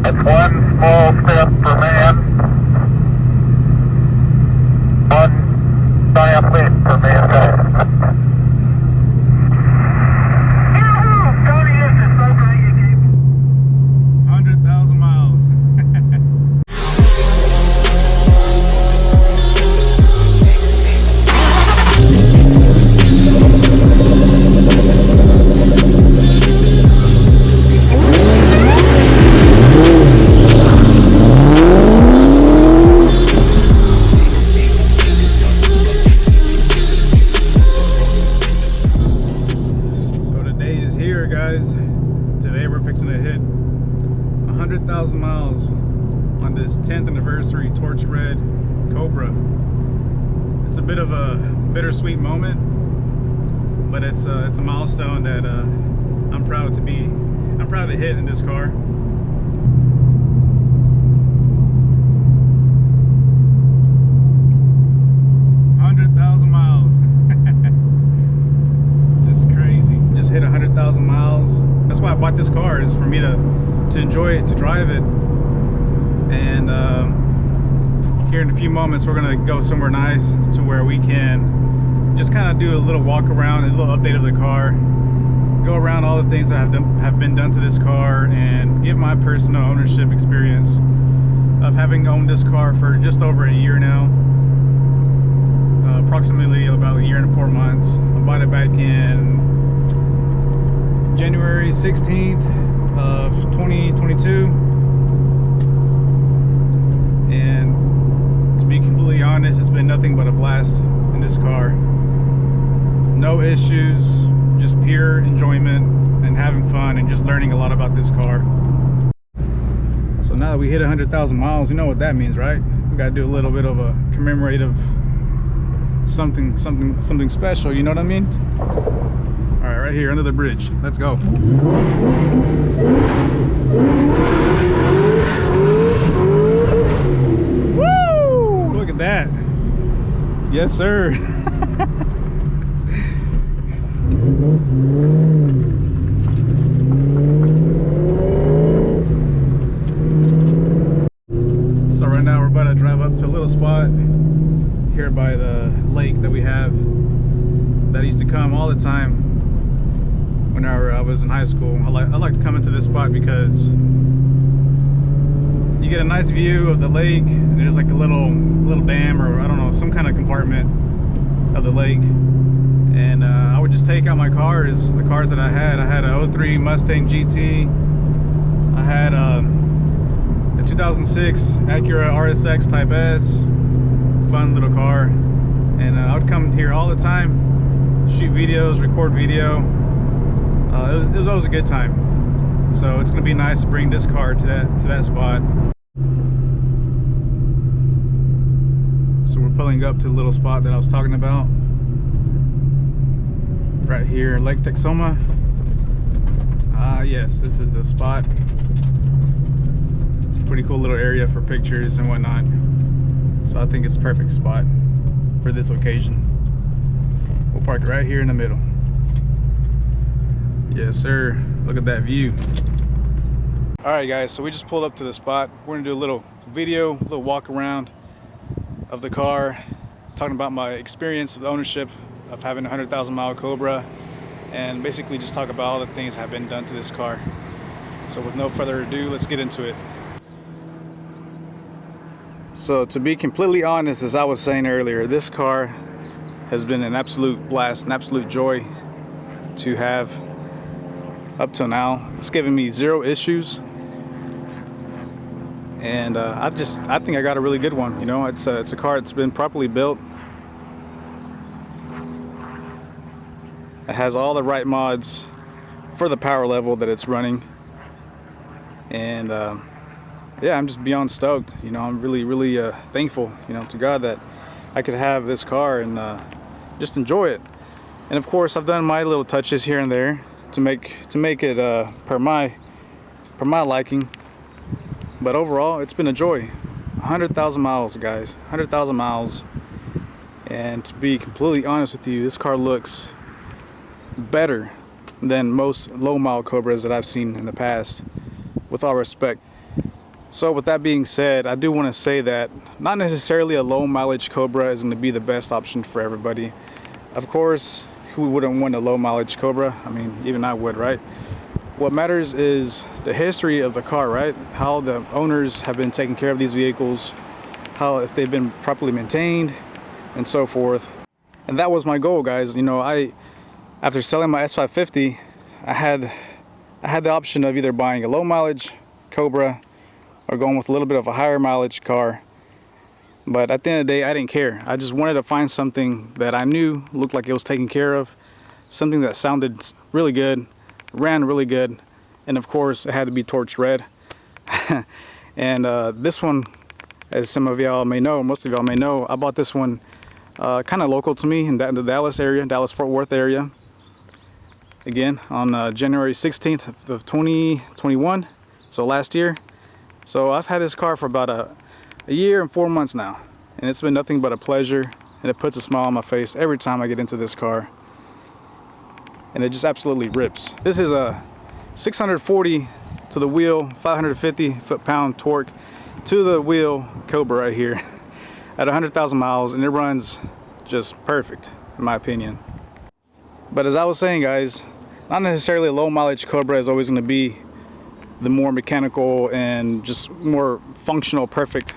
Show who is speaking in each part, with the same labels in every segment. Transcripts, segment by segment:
Speaker 1: That's one small step for man, one giant leap for mankind.
Speaker 2: 100,000 miles. So today is here, guys. Today we're fixing to hit 100,000 miles on this 10th anniversary torch red Cobra. It's a bit of a bittersweet moment, but it's a milestone that I'm proud to hit in this car. Just crazy. Just hit 100,000 miles. That's why I bought this car, is for me to enjoy it, to drive it. And here in a few moments we're gonna go somewhere nice to where we can just kind of do a little walk around, a little update of the car, go around all the things that have been done to this car, and give my personal ownership experience of having owned this car for just over a year now. Approximately about a year and 4 months. I bought it back in January 16th of 2022, and to be completely honest, it's been nothing but a blast in this car. No issues, just pure enjoyment and having fun and just learning a lot about this car. So now that we hit 100,000 miles, you know what that means, right? We gotta do a little bit of a commemorative something special, you know what I mean? All right, right here under the bridge. Let's go. Woo! Look at that. Yes, sir. So right now we're about to drive up to a little spot here by the lake that we have that used to come all the time whenever I was in high school. I like to come into this spot because you get a nice view of the lake, and there's like a little dam, or I don't know, some kind of compartment of the lake. And I would just take out my cars, the cars that I had. I had a 03 Mustang GT. I had a 2006 Acura RSX Type S. Fun little car. And I would come here all the time, shoot videos, record video. It was always a good time. So it's gonna be nice to bring this car to that spot. So we're pulling up to the little spot that I was talking about, right here, Lake Texoma. Yes, this is the spot. Pretty cool little area for pictures and whatnot. So I think it's a perfect spot for this occasion. We'll park it right here in the middle. Yes, sir. Look at that view. All right, guys, so we just pulled up to the spot. We're gonna do a little video, a little walk around of the car, talking about my experience of ownership of having a 100,000 mile Cobra, and basically just talk about all the things that have been done to this car. So with no further ado, let's get into it. So to be completely honest, as I was saying earlier, this car has been an absolute blast, an absolute joy to have up till now. It's given me zero issues, and I think I got a really good one. You know, it's a car that's been properly built. It has all the right mods for the power level that it's running, and yeah, I'm just beyond stoked. You know, I'm really thankful, you know, to God that I could have this car and just enjoy it. And of course, I've done my little touches here and there to make it per my liking. But overall, it's been a joy. 100,000 miles, guys. 100,000 miles. And to be completely honest with you, this car looks better than most low mile Cobras that I've seen in the past. With all respect. So with that being said, I do want to say that not necessarily a low mileage Cobra is going to be the best option for everybody. Of course, who wouldn't want a low mileage Cobra? I mean, even I would, right? What matters is the history of the car, right? How the owners have been taking care of these vehicles, how if they've been properly maintained, and so forth. And that was my goal, guys. You know, after selling my S550, I had the option of either buying a low mileage Cobra or going with a little bit of a higher mileage car. But at the end of the day, I didn't care. I just wanted to find something that I knew looked like it was taken care of, something that sounded really good, ran really good, and of course it had to be torch red. And this one, as some of y'all may know, most of y'all may know, I bought this one kind of local to me in the Dallas area, Dallas-Fort Worth area. Again, on January 16th of 2021, so last year. So I've had this car for about a year and 4 months now, and it's been nothing but a pleasure, and it puts a smile on my face every time I get into this car. And it just absolutely rips. This is a 640 to the wheel, 550 foot-pound torque to the wheel Cobra right here at 100,000 miles, and it runs just perfect in my opinion. But as I was saying, guys, not necessarily a low mileage Cobra is always going to be the more mechanical and just more functional, perfect,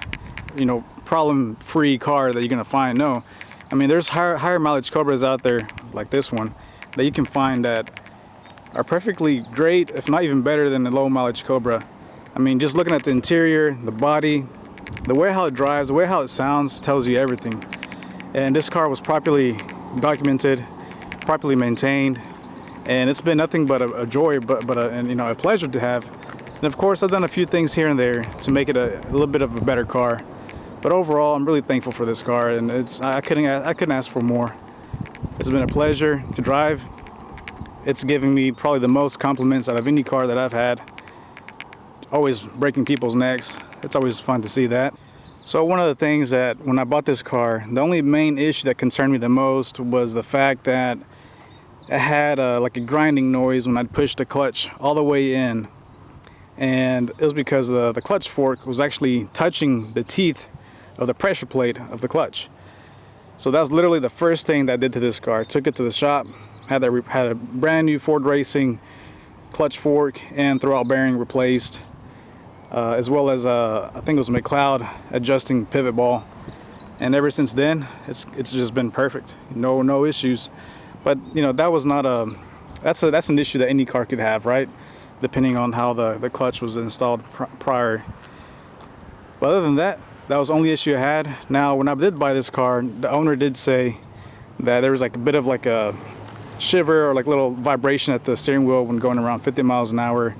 Speaker 2: you know, problem-free car that you're going to find. No, I mean, there's higher mileage Cobras out there like this one that you can find that are perfectly great, if not even better than the low mileage Cobra. I mean, just looking at the interior, the body, the way how it drives, the way how it sounds tells you everything. And this car was properly documented, properly maintained, and it's been nothing but a joy, and you know, a pleasure to have. And of course, I've done a few things here and there to make it a little bit of a better car. But overall, I'm really thankful for this car, and I couldn't ask for more. It's been a pleasure to drive. It's giving me probably the most compliments out of any car that I've had. Always breaking people's necks. It's always fun to see that. So one of the things that when I bought this car, the only main issue that concerned me the most was the fact that it had like a grinding noise when I'd push the clutch all the way in. And it was because the clutch fork was actually touching the teeth of the pressure plate of the clutch. So that was literally the first thing that I did to this car. I took it to the shop, had a brand new Ford Racing clutch fork and throwout bearing replaced, as well as I think it was a McLeod adjusting pivot ball. And ever since then, it's just been perfect. No issues. But you know, that was not that's an issue that any car could have, right? Depending on how the clutch was installed prior. But other than that, that was the only issue I had. Now, when I did buy this car, the owner did say that there was like a bit of like a shiver or like little vibration at the steering wheel when going around 50 miles an hour.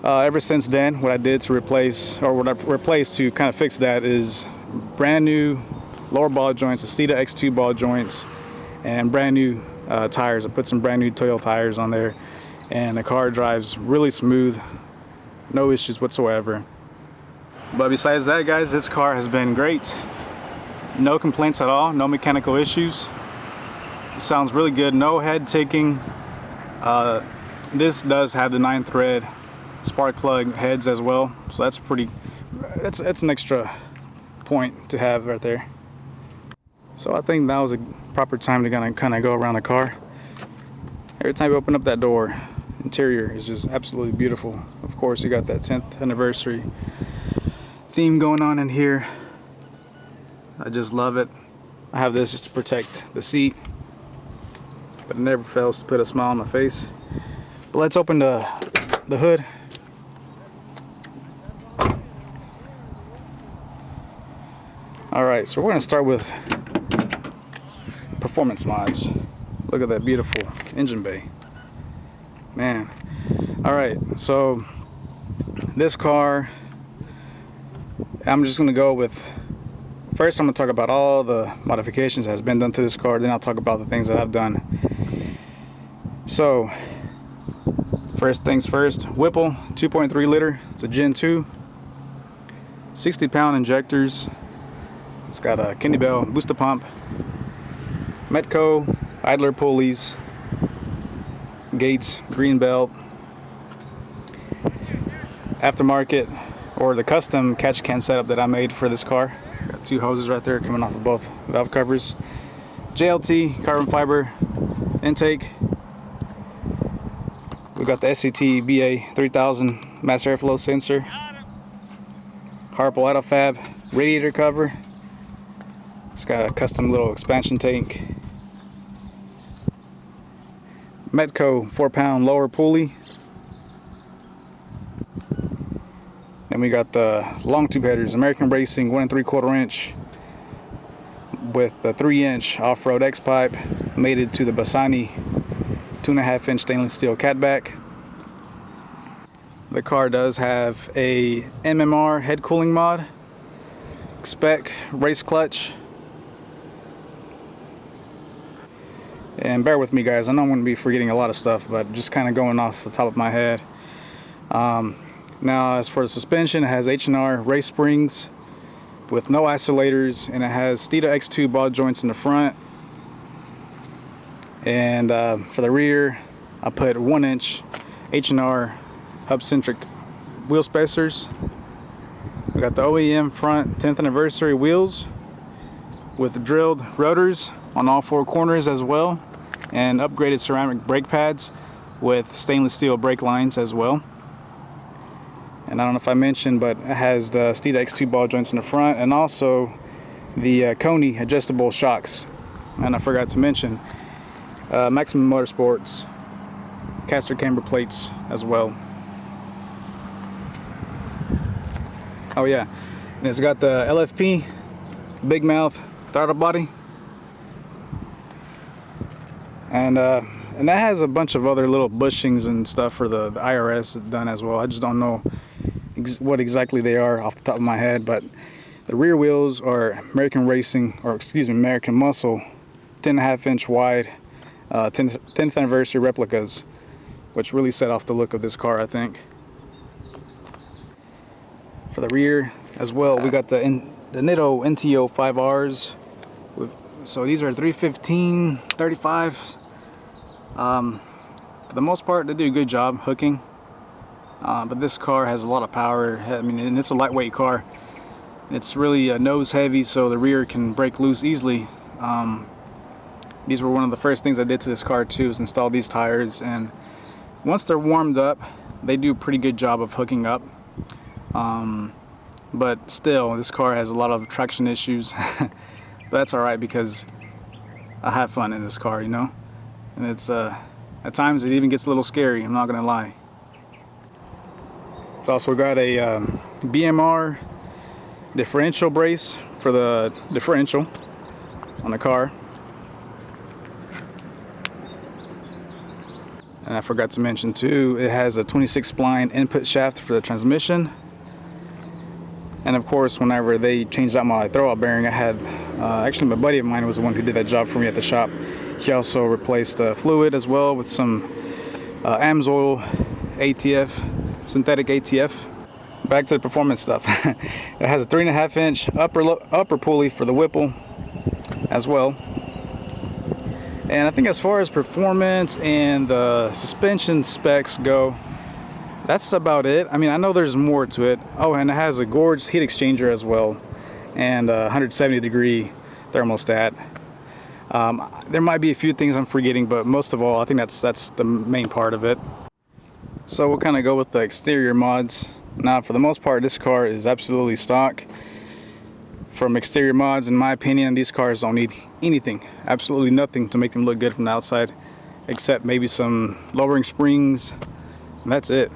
Speaker 2: Ever since then, what I did to replace, or what I replaced to kind of fix that, is brand new lower ball joints, Eskot X2 ball joints, and brand new tires. I put some brand new Toyota tires on there, and the car drives really smooth, no issues whatsoever. But besides that, guys, this car has been great. No complaints at all, no mechanical issues. It sounds really good, no head ticking. This does have the 9-thread spark plug heads as well, so that's an extra point to have right there. So I think that was a proper time to kind of go around the car. Every time you open up that door, interior is just absolutely beautiful. Of course, you got that 10th anniversary theme going on in here. I just love it. I have this just to protect the seat, but it never fails to put a smile on my face. But let's open the hood. Alright, so we're going to start with performance mods. Look at that beautiful engine bay. Man. Alright, so this car, I'm just going to go with, first I'm going to talk about all the modifications that has been done to this car, then I'll talk about the things that I've done. So, first things first, Whipple 2.3 liter, it's a Gen 2, 60-pound injectors. It's got a Kennedy Bell booster pump, Metco idler pulleys, Gates green belt, aftermarket or the custom catch can setup that I made for this car. Got 2 hoses right there coming off of both valve covers. JLT carbon fiber intake. We got the SCT BA 3000 mass airflow sensor. Harpo Autofab radiator cover. It's got a custom little expansion tank. Metco 4-pound lower pulley. Then we got the long tube headers, American Racing 1 3/4 inch with the 3-inch off-road X pipe mated to the Bassani 2.5 inch stainless steel catback. The car does have a MMR head cooling mod, spec race clutch. And bear with me guys, I know I'm going to be forgetting a lot of stuff, but just kind of going off the top of my head. Now as for the suspension, it has H&R race springs with no isolators, and it has Steeda X2 ball joints in the front. And for the rear, I put 1-inch H&R hub-centric wheel spacers. We got the OEM front 10th anniversary wheels with drilled rotors on all 4 corners as well, and upgraded ceramic brake pads with stainless steel brake lines as well. And I don't know if I mentioned, but it has the Steeda X2 ball joints in the front, and also the Coney adjustable shocks. And I forgot to mention Maximum Motorsports caster camber plates as well. Oh yeah, and it's got the LFP big mouth throttle body, and that has a bunch of other little bushings and stuff for the IRS done as well. I just don't know what exactly they are off the top of my head, but the rear wheels are American Racing, or excuse me, American Muscle 10.5 inch wide 10th anniversary replicas, which really set off the look of this car, I think. For the rear as well, we got the Nitto NTO 5Rs. So these are 315, 35s. For the most part, they do a good job hooking. But this car has a lot of power. I mean, and it's a lightweight car. It's really nose heavy, so the rear can break loose easily. These were one of the first things I did to this car too, is install these tires. And once they're warmed up, they do a pretty good job of hooking up. But still, this car has a lot of traction issues. But that's alright, because I have fun in this car, you know. And it's at times it even gets a little scary, I'm not gonna lie. It's also got a BMR differential brace for the differential on the car. And I forgot to mention too, it has a 26 spline input shaft for the transmission. And of course, whenever they changed out my throwout bearing, I had actually my buddy of mine was the one who did that job for me at the shop. He also replaced fluid as well with some AMSOIL ATF, synthetic ATF. Back to the performance stuff. It has a 3.5 inch upper pulley for the Whipple as well. And I think as far as performance and the suspension specs go, that's about it. I mean, I know there's more to it. Oh, and it has a gorgeous heat exchanger as well, and a 170-degree thermostat. There might be a few things I'm forgetting, but most of all, I think that's the main part of it. So we'll kind of go with the exterior mods. Now, for the most part, this car is absolutely stock. From exterior mods, in my opinion, these cars don't need anything, absolutely nothing to make them look good from the outside, except maybe some lowering springs, and that's it.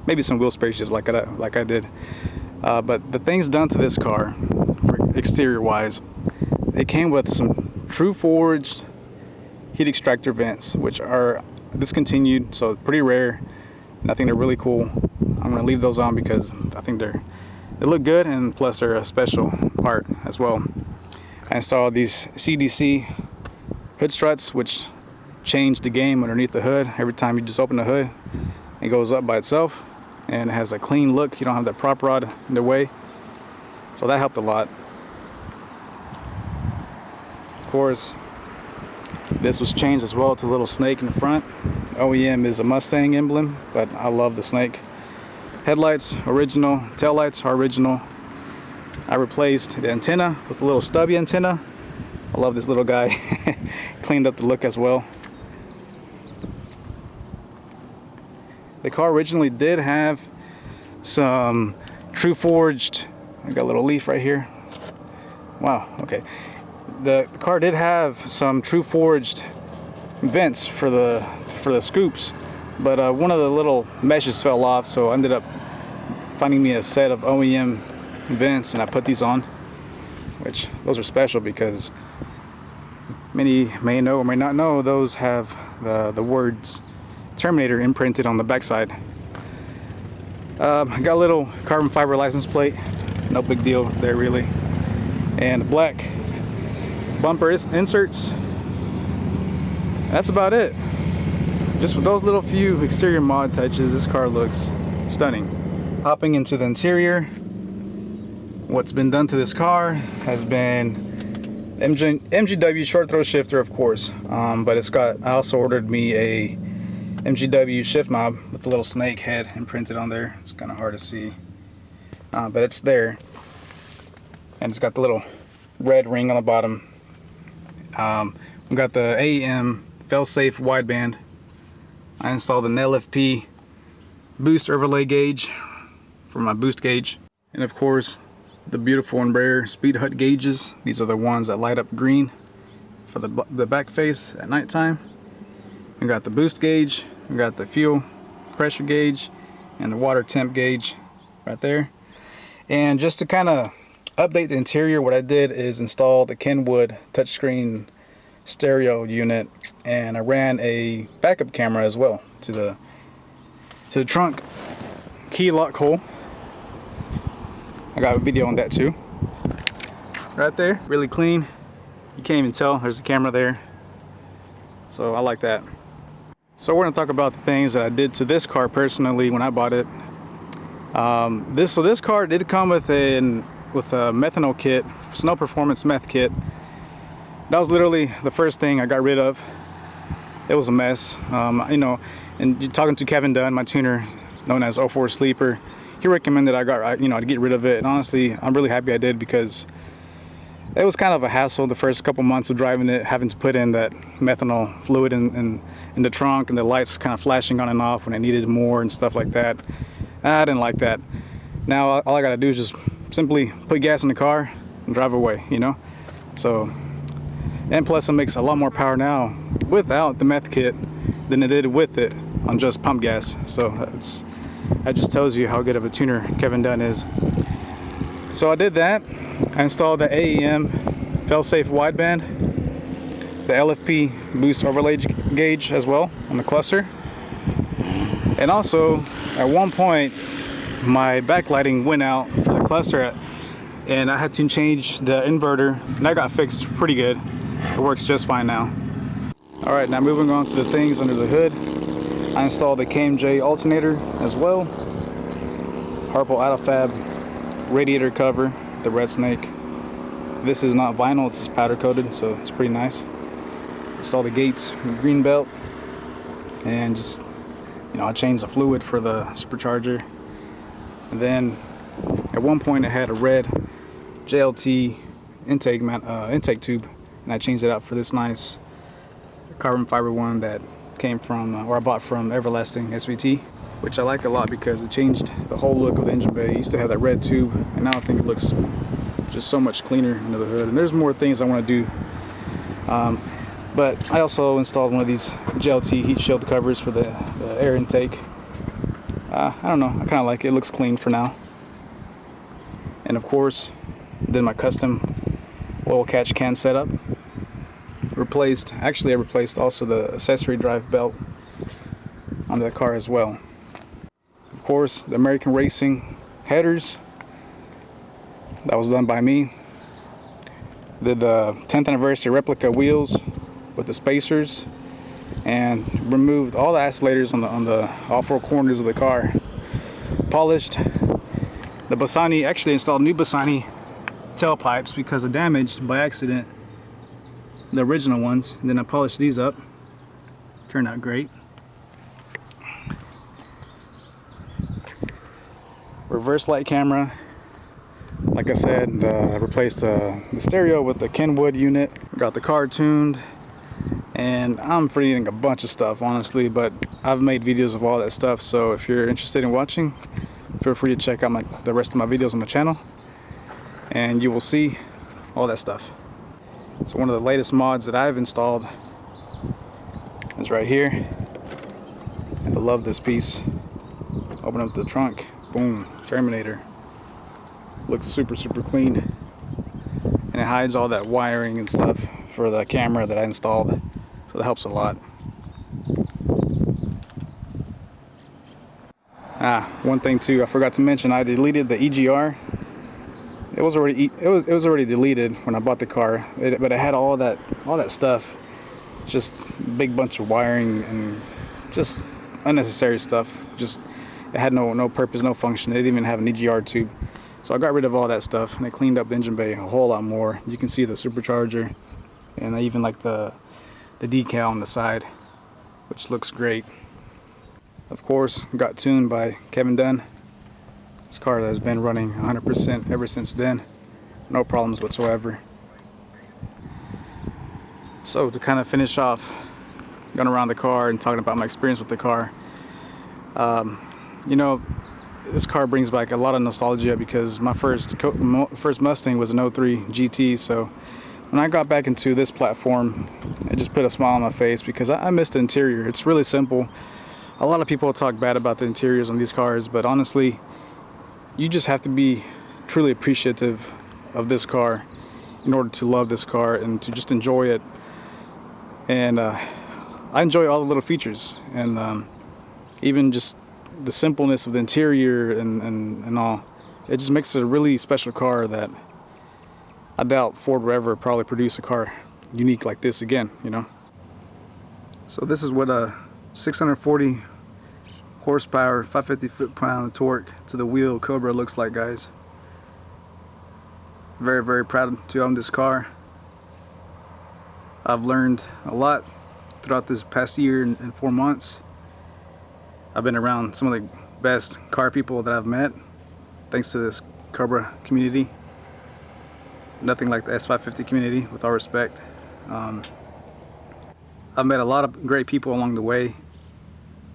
Speaker 2: Maybe some wheel spacers like I did. But the things done to this car, exterior wise, it came with some true forged heat extractor vents, which are discontinued, so pretty rare, and I think they're really cool. I'm going to leave those on because I think they look good, and plus they're a special part as well. I installed these CDC hood struts, which change the game underneath the hood. Every time you just open the hood, it goes up by itself, and it has a clean look. You don't have that prop rod in the way, so that helped a lot. Of course, this was changed as well to a little snake in the front. OEM is a Mustang emblem, but I love the snake. Headlights original, taillights are original. I replaced the antenna with a little stubby antenna. I love this little guy. Cleaned up the look as well. The car originally did have some true forged, I got a little leaf right here. Wow, okay. The car did have some true forged vents for the scoops, but one of the little meshes fell off, so I ended up finding me a set of OEM vents, and I put these on, which those are special because many may know or may not know those have the words Terminator imprinted on the backside. I got a little carbon fiber license plate, no big deal there really, and black bumper inserts. That's about it. Just with those little few exterior mod touches, this car looks stunning. Hopping into the interior, what's been done to this car has been MGW short throw shifter, of course, but it's got, I also ordered me a MGW shift knob with a little snake head imprinted on there. It's kind of hard to see, but it's there, and it's got the little red ring on the bottom. We got the AEM fail-safe wideband. I installed an LFP boost overlay gauge for my boost gauge, and of course the beautiful and rare speed hut gauges. These are the ones that light up green for the back face at nighttime. We got the boost gauge, we got the fuel pressure gauge, and the water temp gauge right there. And just to kind of update the interior, what I did is install the Kenwood touchscreen stereo unit, and I ran a backup camera as well to the trunk key lock hole. I got a video on that too. Right there, really clean. You can't even tell there's a camera there. So I like that. So we're gonna talk about the things that I did to this car personally when I bought it. This car did come with a methanol kit, Snow Performance meth kit. That was literally the first thing I got rid of. It was a mess, you know. And talking to Kevin Dunn, my tuner, known as 04 Sleeper, he recommended to get rid of it. And honestly, I'm really happy I did, because it was kind of a hassle the first couple months of driving it, having to put in that methanol fluid in the trunk, and the lights kind of flashing on and off when I needed more and stuff like that. I didn't like that. Now all I gotta do is just simply put gas in the car and drive away, you know. So, and plus it makes a lot more power now without the meth kit than it did with it on just pump gas. So that just tells you how good of a tuner Kevin Dunn is. So I did that. I installed the AEM fail-safe wideband, the LFP boost overlay gauge as well on the cluster. And also, at one point, my backlighting went out for the cluster, and I had to change the inverter, and that got fixed pretty good. It works just fine now. All right, now moving on to the things under the hood. I installed the KMJ alternator as well. Harpo Autofab radiator cover, the red snake. This is not vinyl, it's powder coated, so it's pretty nice. Install the gates, green belt, and just, you know, I changed the fluid for the supercharger. And then at one point I had a red JLT intake tube, and I changed it out for this nice carbon fiber one that came from, or I bought from Everlasting SVT, which I like a lot because it changed the whole look of the engine bay. It used to have that red tube, and now I think it looks just so much cleaner under the hood. And there's more things I want to do. But I also installed one of these JLT heat shield covers for the air intake. I don't know, I kind of like it. It looks clean for now. And of course, then my custom oil catch can setup. I replaced also the accessory drive belt on the car as well. Of course, the American Racing headers, that was done by me. Did the 10th anniversary replica wheels with the spacers, and removed all the isolators on the all four corners of the car. Polished the Bassani, actually installed new Bassani tailpipes because I damaged by accident the original ones, and then I polished these up. Turned out great. reverse light camera. Like I said, I replaced the stereo with the Kenwood unit. Got the car tuned, and I'm forgetting a bunch of stuff, honestly, but I've made videos of all that stuff, so if you're interested in watching, feel free to check out the rest of my videos on the channel, and you will see all that stuff. So one of the latest mods that I've installed is right here. I love this piece. Open up the trunk, boom, Terminator. Looks super clean, and it hides all that wiring and stuff for the camera that I installed, so that helps a lot. One thing too, I forgot to mention, I deleted the EGR. It was already deleted when I bought the car, but it had all that stuff, just big bunch of wiring and just unnecessary stuff. Just it had no purpose, no function. It didn't even have an EGR tube. So I got rid of all that stuff, and I cleaned up the engine bay a whole lot more. You can see the supercharger, and I even like the decal on the side, which looks great. Of course, got tuned by Kevin Dunn. This car has been running 100% ever since then. No problems whatsoever. So to kind of finish off, going around the car and talking about my experience with the car, you know, this car brings back a lot of nostalgia because my first Mustang was an 03 GT. So when I got back into this platform, it just put a smile on my face because I missed the interior. It's really simple. A lot of people talk bad about the interiors on these cars, but honestly, you just have to be truly appreciative of this car in order to love this car and to just enjoy it. And I enjoy all the little features, and even just the simpleness of the interior and all. It just makes it a really special car that I doubt Ford will ever probably produce a car unique like this again, you know. So this is what a 640 horsepower, 550 foot-pound torque to the wheel Cobra looks like, guys. Very proud to own this car. I've learned a lot throughout this past year and 4 months. I've been around some of the best car people that I've met thanks to this Cobra community. Nothing like the S550 community, with all respect. I've met a lot of great people along the way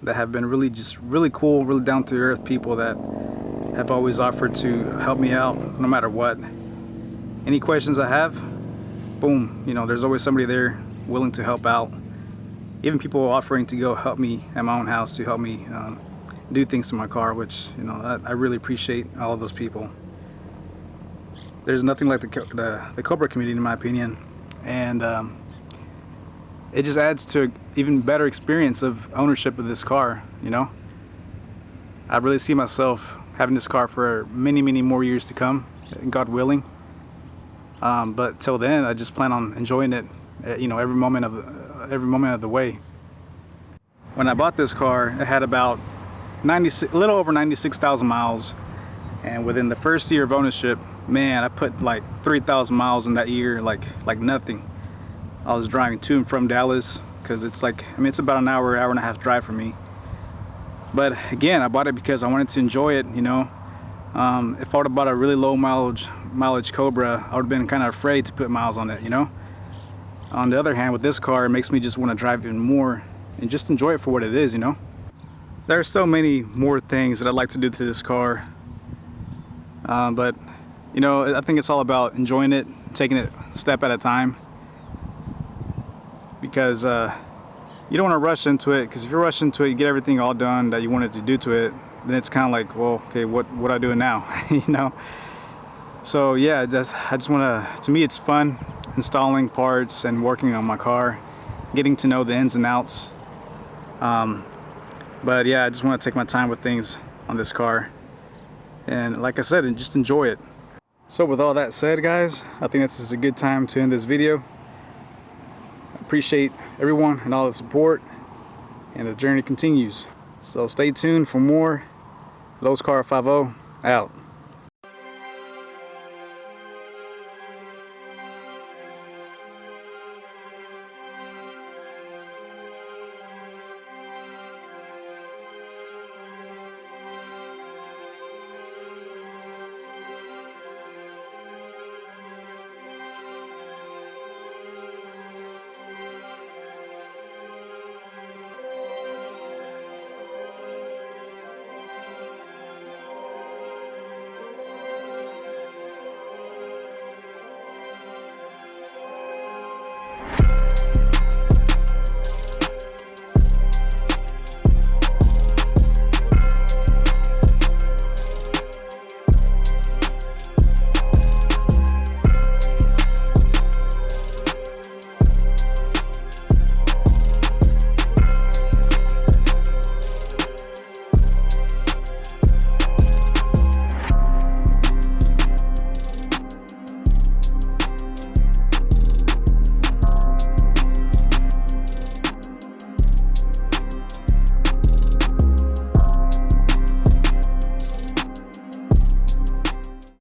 Speaker 2: that have been really cool, really down to earth people that have always offered to help me out no matter what. Any questions I have, boom, you know, there's always somebody there willing to help out. Even people offering to go help me at my own house to help me do things to my car, which, you know, I really appreciate all of those people. There's nothing like the Cobra community, in my opinion, and it just adds to an even better experience of ownership of this car, you know. I really see myself having this car for many more years to come, God willing. But till then, I just plan on enjoying it, you know, every moment of the way. When I bought this car, it had about a little over 96,000 miles, and within the first year of ownership, man, I put like 3,000 miles in that year, like nothing. I was driving to and from Dallas because it's like, I mean, it's about an hour and a half drive for me. But again, I bought it because I wanted to enjoy it, you know. If I would have bought a really low mileage Cobra, I would have been kind of afraid to put miles on it, you know. On the other hand, with this car, it makes me just want to drive even more and just enjoy it for what it is, you know. There are so many more things that I'd like to do to this car, but you know, I think it's all about enjoying it, taking it a step at a time, because you don't want to rush into it, because if you rush into it, you get everything all done that you wanted to do to it, then it's kind of like, well, okay, what do I do now? You know. So yeah, I just want to me it's fun installing parts and working on my car, getting to know the ins and outs. But yeah, I just want to take my time with things on this car, and like I said, and just enjoy it. So with all that said, guys, I think this is a good time to end this video. I appreciate everyone and all the support, and the journey continues. So stay tuned for more. Los Car 50 out.